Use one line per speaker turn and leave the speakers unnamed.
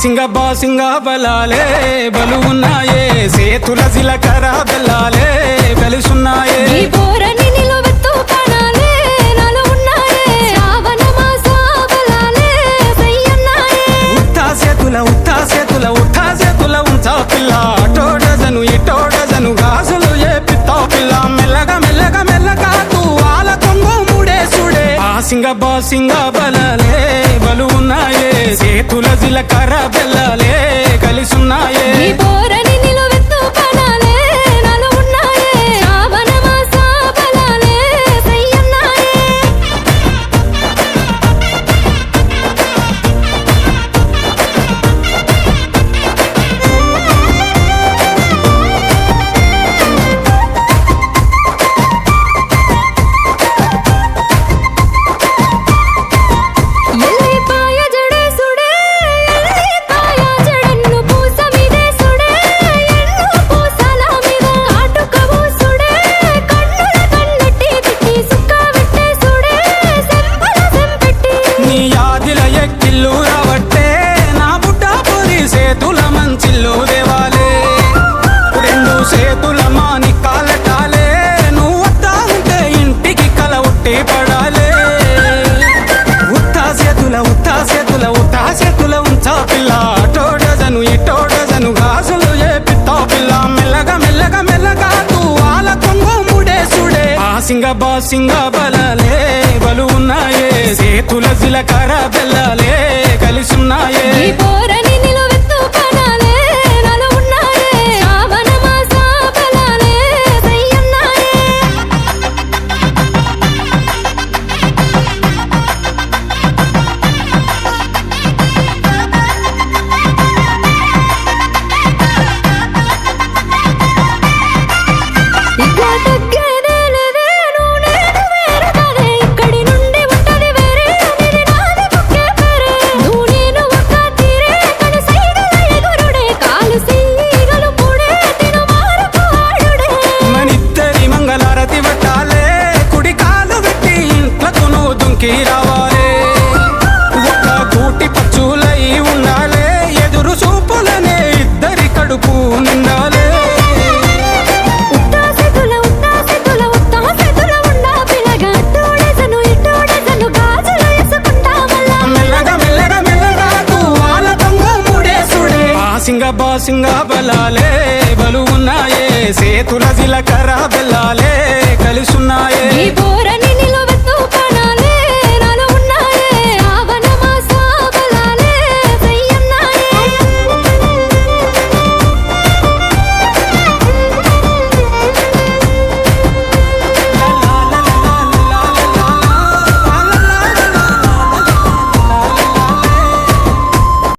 బాసింగ బలాలే బలు ఉన్నాయే సేతుల జిలకర బెల్లాలే కలిసున్నాయే ఉత్తా సేతుల ఉంచా పిల్ల అటో డజను ఇటో డజను గాజులు ఏ పిత్తా పిల్ల మెల్లగా తూ ఆల కొంగు మూడేసుడే బాసింగ బలాలే బలు ఉన్నాయే సేతుల జిలకర బెల్లాలే కలిసున్నాయే ఉత్తా సేతుల ఉంచా పిల్ల అటో డజను ఇటో డజను గాజులు ఏ పిత్తా పిల్ల మెల్లగా తూ ఆల కొంగు మూడేసుడే బాసింగ బలాలే బలు ఉన్నాయే సేతుల జిలకర బెల్లాలే కలిసున్నాయే రావాలే ఒక కూటి పచ్చులై ఉండాలే ఎదురు చూపులనే ఇద్దరి కడుపు నిండాలే మెల్లగా తూ ఆల కొంగు మూడేసుడే బాసింగ బలాలే బలు ఉన్నాయే సేతుల జిలకర బెల్లాలే